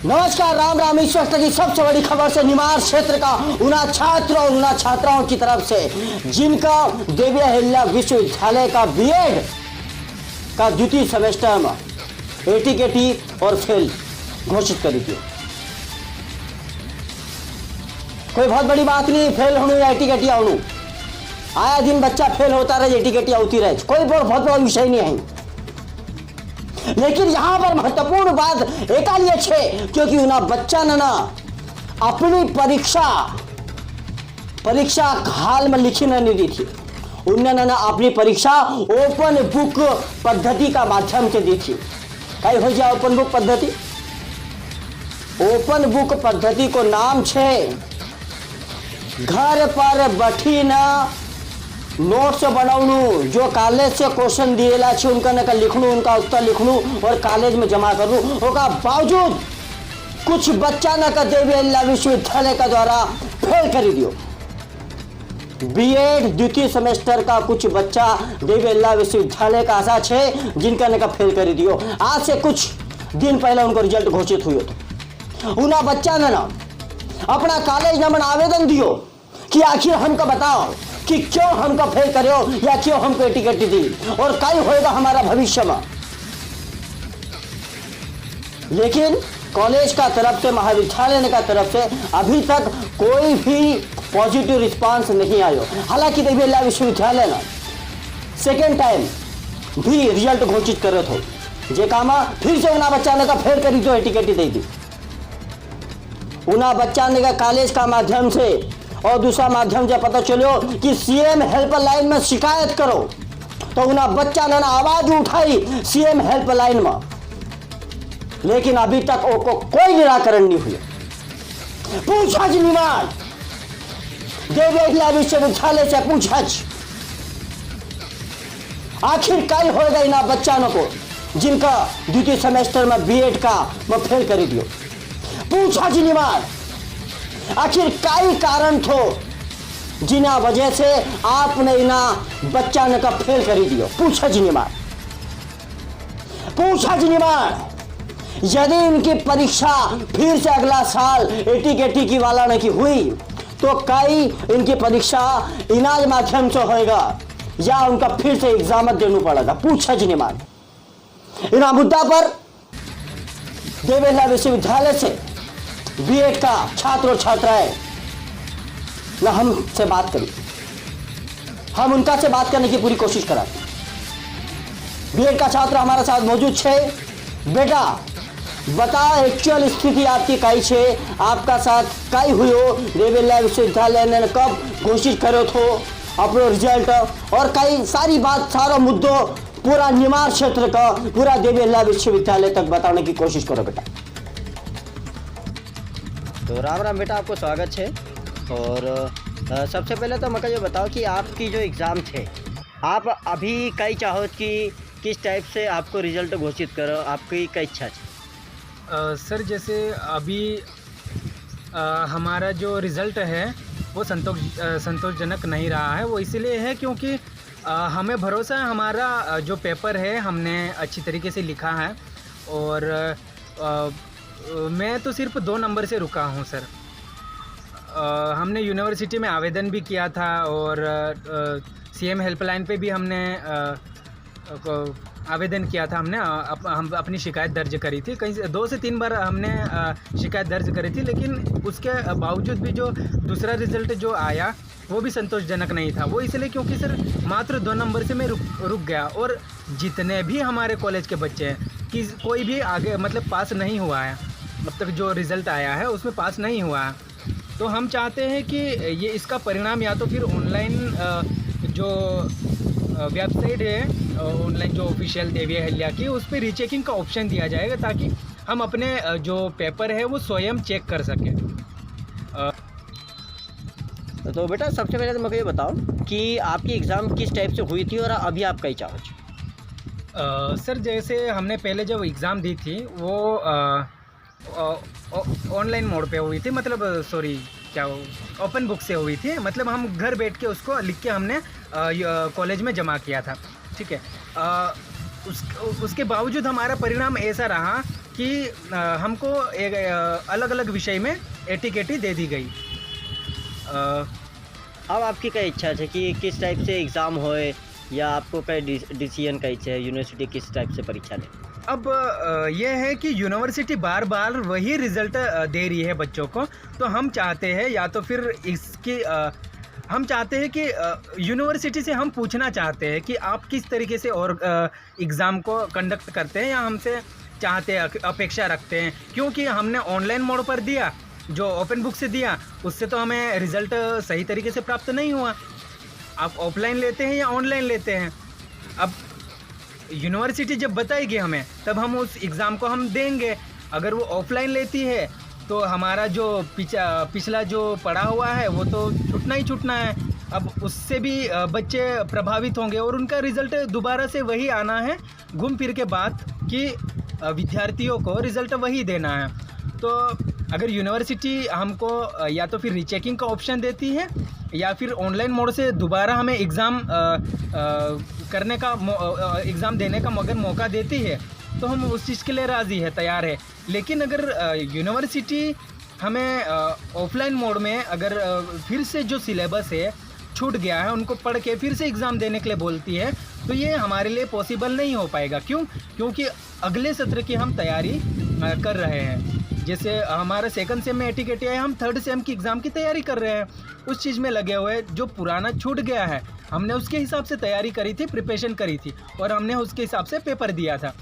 नमस्कार, राम राम। इस वक्त की सबसे बड़ी खबर से निमाड़ क्षेत्र का उना छात्र और उना छात्राओं की तरफ से जिनका देवी अहिल्या विश्वविद्यालय का बीएड का द्वितीय सेमेस्टर में एटीकेटी और फेल घोषित कर दी। कोई बहुत बड़ी बात नहीं, फेल होने या एटीकेटी होने, आया दिन बच्चा फेल होता रहे, एटीकेटी होती रहे, कोई बहुत बड़ा विषय नहीं है। लेकिन यहां पर महत्वपूर्ण बात एक लिए छे क्योंकि उना बच्चा ने ना अपनी परीक्षा हाल में लिखी नहीं दी थी। उन्होंने ना अपनी परीक्षा ओपन बुक पद्धति का माध्यम से दी थी। कई हो जाए ओपन बुक पद्धति? ओपन बुक पद्धति को नाम छे घर पर बैठी ना नोट्स बनाऊनु, जो कॉलेज से क्वेश्चन दिएला छे उनका नका लिखनू, उनका उत्तर लिखनू और कॉलेज में जमा करूँ। होगा बावजूद कुछ बच्चा न का देवी अहिल्या विश्वविद्यालय का द्वारा फेल कर दियो। बीएड द्वितीय सेमेस्टर का कुछ बच्चा देवी अहिल्या विश्वविद्यालय का आशा छे जिनका नका फेल कर दियो। आज से कुछ दिन पहले उनको रिजल्ट घोषित हुई तो उना बच्चा ने ना अपना कॉलेज नंबर आवेदन दियो कि आखिर हमको बताओ कि क्यों हमको फेल करे हो या क्यों हमको एटीकेटी दी और क्या होएगा हमारा भविष्य में। लेकिन कॉलेज का तरफ से, महाविद्यालय का तरफ से अभी तक कोई भी पॉजिटिव रिस्पांस नहीं आयो। हालांकि देवी अहिल्या विश्वविद्यालय ने सेकेंड टाइम भी रिजल्ट घोषित करे थे, जे काम फिर से उना बच्चा ने का फेल करी तो एटीकेटी दे दी। उना बच्चा ने का कॉलेज का माध्यम से और दूसरा माध्यम से पता चलो कि सीएम हेल्पलाइन में शिकायत करो, तो उन्हें बच्चा ने आवाज उठाई सीएम हेल्पलाइन में, लेकिन अभी तक उनको कोई निराकरण नहीं हुआ। पूछा निमाड़ देवी अहिल्या विश्वविद्यालय से पूछा आखिर क्या होगा इन बच्चों को जिनका द्वितीय सेमेस्टर में बीएड का मैं फेल कर दियो। पूछा निमाड़ आखिर कई कारण थो जिना वजह से आपने इना बच्चा ने का फेल कर दियो। पूछा निमाड़ यदि इनकी परीक्षा फिर से अगला साल एटीकेटी की वाला ने की हुई तो कई इनकी परीक्षा इनाज माध्यम से होएगा या उनका फिर से एग्जाम देना पड़ेगा। पूछा निमाड़ इन मुद्दा पर देवी अहिल्या विश्वविद्यालय से बीएड का छात्र और छात्राएं न हमसे बात करी, हम उनका से बात करने की पूरी कोशिश करा। बीएड का छात्र हमारे साथ मौजूद छे। बेटा बता एक्चुअल स्थिति आपकी कई छे, आपका साथ कई हुई हो, देवी अहिल्या विश्वविद्यालय ने कब घोषित करो थो अपनो रिजल्ट और कई सारी बात, सारा मुद्दों पूरा निमाड़ क्षेत्र का, पूरा देवी अहिल्या विश्वविद्यालय तक बताने की कोशिश करो बेटा। तो राम राम बेटा, आपको स्वागत है। और सबसे पहले तो मुझे ये बताओ कि आपकी जो एग्ज़ाम थे, आप अभी कई चाहो कि किस टाइप से आपको रिजल्ट घोषित करो, आपकी क्या इच्छा है? सर जैसे अभी हमारा जो रिज़ल्ट है वो संतोषजनक नहीं रहा है। वो इसलिए है क्योंकि हमें भरोसा है हमारा जो पेपर है हमने अच्छी तरीके से लिखा है और मैं तो सिर्फ 2 नंबर से रुका हूँ सर। हमने यूनिवर्सिटी में आवेदन भी किया था और सीएम हेल्पलाइन पे भी हमने आवेदन किया था। हम अपनी शिकायत दर्ज करी थी, कहीं 2 से 3 बार हमने शिकायत दर्ज करी थी, लेकिन उसके बावजूद भी जो दूसरा रिज़ल्ट जो आया वो भी संतोषजनक नहीं था। वो इसलिए क्योंकि सर मात्र 2 नंबर से मैं रुक गया और जितने भी हमारे कॉलेज के बच्चे हैं कि कोई भी आगे मतलब पास नहीं हुआ है, अब तक जो रिज़ल्ट आया है उसमें पास नहीं हुआ है। तो हम चाहते हैं कि ये इसका परिणाम या तो फिर ऑनलाइन जो वेबसाइट है, ऑनलाइन जो ऑफिशियल देवी अहिल्या की, उस पर रीचेकिंग का ऑप्शन दिया जाएगा ताकि हम अपने जो पेपर है वो स्वयं चेक कर सकें। तो बेटा सबसे पहले तो मुझे ये बताओ कि आपकी एग्ज़ाम किस टाइप से हुई थी और अभी आप क्या चाहो? सर जैसे हमने पहले जब एग्ज़ाम दी थी वो ऑनलाइन मोड पे हुई थी, मतलब ओपन बुक से हुई थी। मतलब हम घर बैठ के उसको लिख के हमने कॉलेज में जमा किया था, ठीक है। उसके बावजूद हमारा परिणाम ऐसा रहा कि हमको एक अलग अलग विषय में एटीकेटी दे दी गई। अब आपकी क्या इच्छा है कि किस टाइप से एग्ज़ाम होए या आपको क्या डिसीजन का इच्छा है यूनिवर्सिटी किस टाइप से परीक्षा ले? अब ये है कि यूनिवर्सिटी बार बार वही रिज़ल्ट दे रही है बच्चों को, तो हम चाहते हैं या तो फिर इसकी हम चाहते हैं कि यूनिवर्सिटी से हम पूछना चाहते हैं कि आप किस तरीके से और एग्ज़ाम को कंडक्ट करते हैं या हमसे चाहते हैं, अपेक्षा रखते हैं। क्योंकि हमने ऑनलाइन मोड पर दिया, जो ओपन बुक से दिया, उससे तो हमें रिज़ल्ट सही तरीके से प्राप्त नहीं हुआ। आप ऑफलाइन लेते हैं या ऑनलाइन लेते हैं, अब यूनिवर्सिटी जब बताएगी हमें तब हम उस एग्ज़ाम को हम देंगे। अगर वो ऑफलाइन लेती है तो हमारा जो पिछला जो पढ़ा हुआ है वो तो छूटना ही छूटना है। अब उससे भी बच्चे प्रभावित होंगे और उनका रिज़ल्ट दोबारा से वही आना है घूम फिर के बाद कि विद्यार्थियों को रिज़ल्ट वही देना है। तो अगर यूनिवर्सिटी हमको या तो फिर रीचेकिंग का ऑप्शन देती है या फिर ऑनलाइन मोड से दोबारा हमें एग्ज़ाम करने का एग्ज़ाम देने का अगर मौका देती है तो हम उस चीज़ के लिए राज़ी है, तैयार है। लेकिन अगर यूनिवर्सिटी हमें ऑफलाइन मोड में अगर फिर से जो सिलेबस है छूट गया है उनको पढ़ के फिर से एग्ज़ाम देने के लिए बोलती है तो ये हमारे लिए पॉसिबल नहीं हो पाएगा। क्योंकि अगले सत्र की हम तैयारी कर रहे हैं। जैसे हमारा सेकंड सेम में एटीकेटी है, हम थर्ड सेम की एग्ज़ाम की तैयारी कर रहे हैं, उस चीज़ में लगे हुए। जो पुराना छूट गया है हमने उसके हिसाब से तैयारी करी थी, प्रिपरेशन करी थी और हमने उसके हिसाब से पेपर दिया था।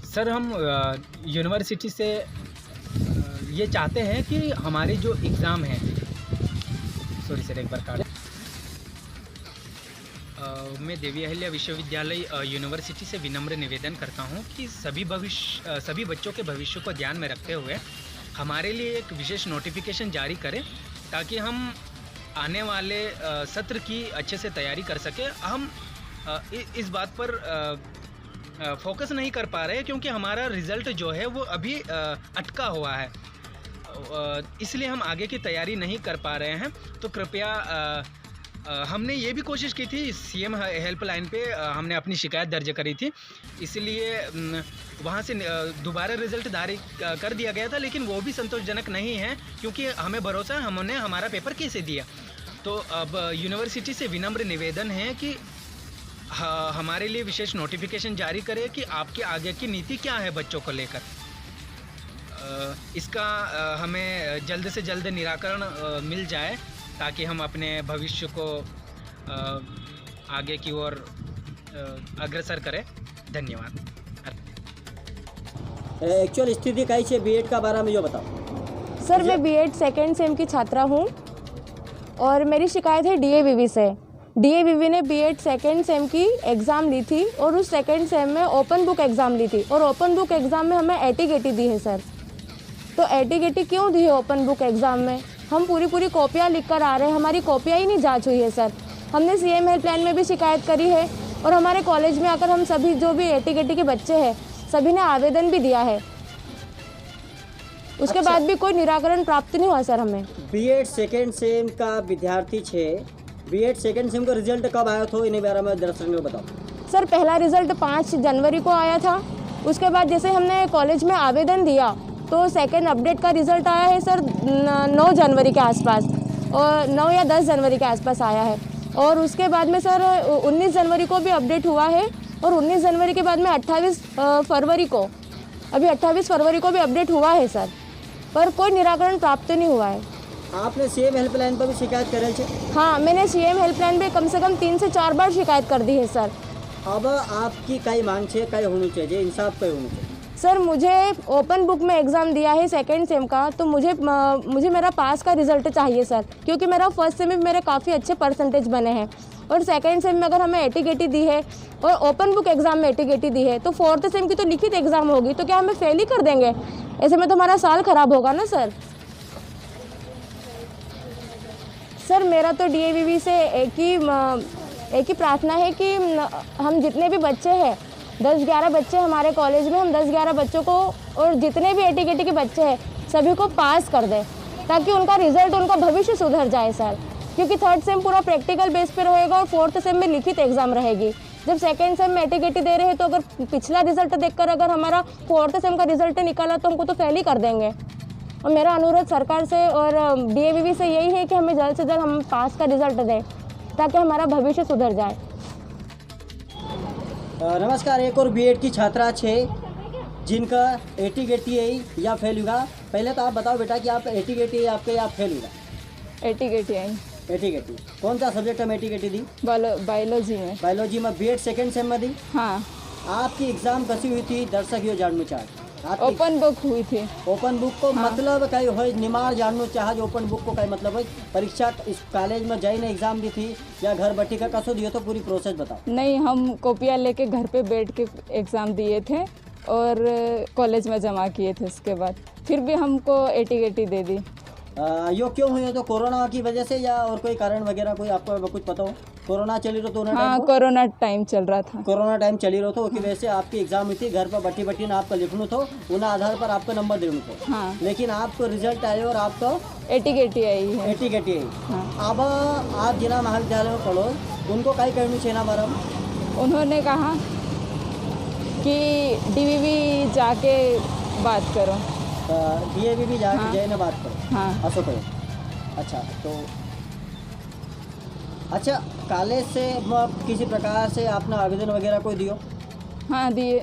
सर हम यूनिवर्सिटी से ये चाहते हैं कि हमारे जो एग्ज़ाम हैं, सॉरी सर एक बार कार्ड, मैं देवी अहिल्या विश्वविद्यालय यूनिवर्सिटी से विनम्र निवेदन करता हूं कि सभी बच्चों के भविष्य को ध्यान में रखते हुए हमारे लिए एक विशेष नोटिफिकेशन जारी करें ताकि हम आने वाले सत्र की अच्छे से तैयारी कर सकें। हम इस बात पर फोकस नहीं कर पा रहे क्योंकि हमारा रिज़ल्ट जो है वो अभी अटका हुआ है, इसलिए हम आगे की तैयारी नहीं कर पा रहे हैं। तो कृपया हमने ये भी कोशिश की थी, सीएम हेल्पलाइन पे हमने अपनी शिकायत दर्ज करी थी, इसलिए वहाँ से दोबारा रिज़ल्ट जारी कर दिया गया था, लेकिन वो भी संतोषजनक नहीं है क्योंकि हमें भरोसा है हमने हमारा पेपर कैसे दिया। तो अब यूनिवर्सिटी से विनम्र निवेदन है कि हमारे लिए विशेष नोटिफिकेशन जारी करें कि आपके आगे की नीति क्या है बच्चों को लेकर। इसका हमें जल्द से जल्द निराकरण मिल जाए ताकि हम अपने भविष्य को आगे की ओर अग्रसर करें। धन्यवाद। एक्चुअल स्थिति कई है बीएड का बारे में जो बताओ। सर मैं बीएड सेकेंड सेम की छात्रा हूँ और मेरी शिकायत है डीएवीवी से। डीएवीवी ने बीएड सेकेंड सेम की एग्ज़ाम ली थी और उस सेकेंड सेम में ओपन बुक एग्ज़ाम ली थी और ओपन बुक एग्ज़ाम में हमें एटीकेटी दी है सर। तो एटीकेटी क्यों दी है ओपन बुक एग्ज़ाम में? हम पूरी कॉपियाँ लिख कर आ रहे हैं, हमारी कॉपियाँ ही नहीं जांच हुई है सर। हमने सीएम हेल्पलाइन में भी शिकायत करी है और हमारे कॉलेज में आकर हम सभी जो भी एटीकेटी के बच्चे हैं सभी ने आवेदन भी दिया है, उसके बाद भी कोई निराकरण प्राप्त नहीं हुआ सर हमें। बीएड सेकेंड सेम का विद्यार्थी छे, बीएड सेकेंड सेम का रिजल्ट कब आया था इन बारे में दर्शक को बताओ। सर पहला रिजल्ट 5 जनवरी को आया था, उसके बाद जैसे हमने कॉलेज में आवेदन दिया तो सेकेंड अपडेट का रिज़ल्ट आया है सर 9 जनवरी के आसपास, और 9 या 10 जनवरी के आसपास आया है। और उसके बाद में सर 19 जनवरी को भी अपडेट हुआ है और 19 जनवरी के बाद में 28 फरवरी को भी अपडेट हुआ है सर, पर कोई निराकरण प्राप्त नहीं हुआ है। आपने सीएम हेल्पलाइन पर भी शिकायत करे छे? हाँ, मैंने सीएम हेल्पलाइन पे कम से कम 3 से 4 बार शिकायत कर दी है सर। अब आपकी कई मांग है, कई होनी चाहिए, इंसाफ कई होनी चाहिए? सर मुझे ओपन बुक में एग्ज़ाम दिया है सेकेंड सेम का, तो मुझे मेरा पास का रिज़ल्ट चाहिए सर, क्योंकि मेरा फर्स्ट सेम में मेरे काफ़ी अच्छे परसेंटेज बने हैं और सेकेंड सेम में अगर हमें एटीकेटी दी है और ओपन बुक एग्ज़ाम में एटीकेटी दी है तो फोर्थ सेम की तो लिखित एग्ज़ाम होगी, तो क्या हमें फेल ही कर देंगे? ऐसे में तो हमारा साल ख़राब होगा ना सर। सर मेरा तो डीएवीवी से एक ही प्रार्थना है कि हम जितने भी बच्चे हैं 10-11 बच्चे हमारे कॉलेज में, हम 10-11 बच्चों को और जितने भी एटीकेटी के बच्चे हैं सभी को पास कर दें ताकि उनका रिज़ल्ट, उनका भविष्य सुधर जाए सर। क्योंकि थर्ड सेम पूरा प्रैक्टिकल बेस पे रहेगा और फोर्थ सेम में लिखित एग्ज़ाम रहेगी। जब सेकेंड सेम में एटी दे रहे हैं तो अगर पिछला रिजल्ट देखकर अगर हमारा फोर्थ सेम का रिजल्ट निकाला तो हमको तो फेल ही कर देंगे। और मेरा अनुरोध सरकार से और DAVV से यही है कि हमें जल्द से जल्द हम पास का रिजल्ट दें ताकि हमारा भविष्य सुधर जाए। नमस्कार, एक और बीएड की छात्रा छे जिनका 80 या फेल हुआ। पहले तो आप बताओ बेटा कि आप 80 आपके या फेल हुआ? 80 कौन सा सब्जेक्ट में 80 दी? बायोलॉजी में। बायोलॉजी में बीएड सेकेंड सेम में दी। हाँ, आपकी एग्जाम कैसी हुई थी दर्शक यो जानना चाहते? ओपन बुक हुई थी। ओपन बुक को मतलब कई हो निमार जानना चाह जो ओपन बुक को कई मतलब है परीक्षा इस कॉलेज में जाई ने एग्जाम दी थी या घर बैठी का कसो दियो तो पूरी प्रोसेस बताओ। नहीं, हम कॉपियाँ लेके घर पे बैठ के एग्ज़ाम दिए थे और कॉलेज में जमा किए थे। उसके बाद फिर भी हमको 80 दे दी। यो क्यों हुई है? तो कोरोना की वजह से या और कोई कारण वगैरह कोई आपको कुछ पता हो? कोरोना चली रहा तो हाँ, कोरोना टाइम चल रहा था। कोरोना टाइम चली रहा था उसकी वजह से आपकी एग्जाम हुई थी, घर पर बट्टी ना आपका लिखना था, उन आधार पर आपका नंबर देना था। हाँ, लेकिन आपको रिजल्ट आए और आपको 80 आई है। 80 आई। हाँ। अब आप जिला महाविद्यालय में पढ़ो, उनको कई करनी चाहिए ना बारे में? उन्होंने कहा कि DVV जाके बात करो। DAVV जाके जाए ना बात करो। हाँ, ऐसा करो। अच्छा, तो अच्छा कॉलेज से किसी प्रकार से आपने आवेदन वगैरह कोई दियो? हाँ दिए।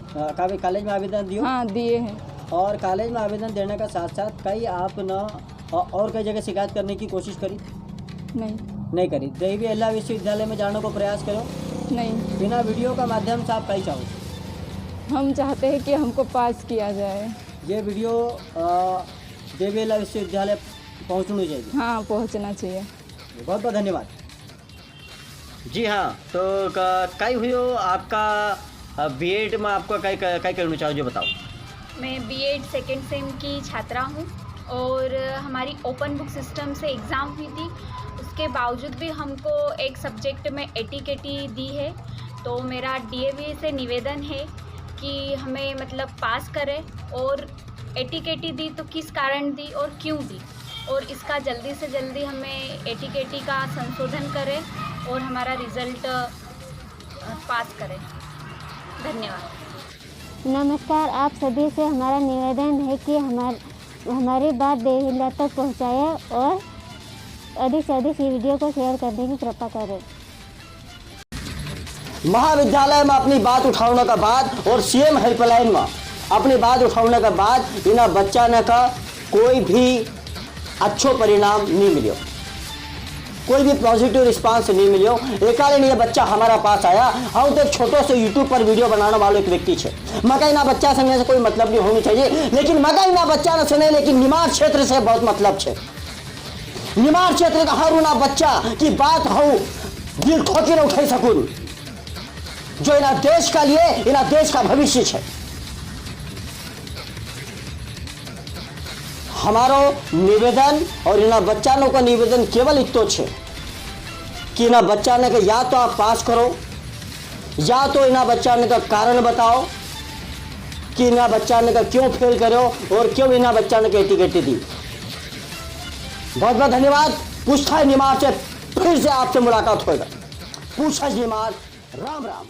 काफी कॉलेज में आवेदन दियो? हाँ दिए हैं। और कॉलेज में आवेदन देने का साथ साथ कई आप न और कई जगह शिकायत करने की कोशिश करी? नहीं करी। DAVV विश्वविद्यालय में जाने को प्रयास करो? नहीं। बिना वीडियो का माध्यम से आप कहीं चाहो? हम चाहते हैं कि हमको पास किया जाए। ये वीडियो DAVV विश्वविद्यालय पहुँचनी चाहिए। हाँ, पहुँचना चाहिए। बहुत बहुत धन्यवाद। जी हाँ, तो कई हुई हो आपका बीएड में आपको कई करना चाहो जो बताओ। मैं बीएड सेकेंड सेम की छात्रा हूँ और हमारी ओपन बुक सिस्टम से एग्ज़ाम हुई थी। उसके बावजूद भी हमको एक सब्जेक्ट में 80 दी है। तो मेरा DAVV से निवेदन है कि हमें मतलब पास करें और 80 दी तो किस कारण दी और क्यों दी, और इसका जल्दी से जल्दी हमें 80 का संशोधन करें और हमारा रिज़ल्ट पास करें। धन्यवाद। नमस्कार, आप सभी से हमारा निवेदन है कि हमारी बात DAVV तक पहुंचाएं और अधिक से अधिक ये वीडियो को शेयर करने की कृपा करें। महाविद्यालय में अपनी बात उठाने का बाद और CM हेल्पलाइन में अपनी बात उठाने के बाद इन बच्चा ने का कोई भी अच्छो परिणाम नहीं मिलो, कोई भी पॉजिटिव रिस्पांस नहीं मिलो। एक ये बच्चा हमारा पास आया। हम तो एक छोटे से यूट्यूब पर वीडियो बनाने वाले एक व्यक्ति है। मकई ना बच्चा संगे से कोई मतलब नहीं होनी चाहिए, लेकिन मकई ना बच्चा न सुने, लेकिन निमाड़ क्षेत्र से बहुत मतलब है। निमाड़ क्षेत्र का हर उना बच्चा की बात हो दिल ठोकी न उठा सकून, जो इना देश का लिए इना देश का भविष्य है। हमारो निवेदन और इना बच्चानों का निवेदन केवल इतो है कि इना बच्चाने के या तो आप पास करो या तो इना बच्चाने का कारण बताओ कि इना बच्चाने का क्यों फेल करो और क्यों इना बच्चाने के 80 दी। बहुत बहुत धन्यवाद। पूछताछ निमाड़ से फिर से आपसे मुलाकात होगा। पूछताछ निमाड़। राम राम।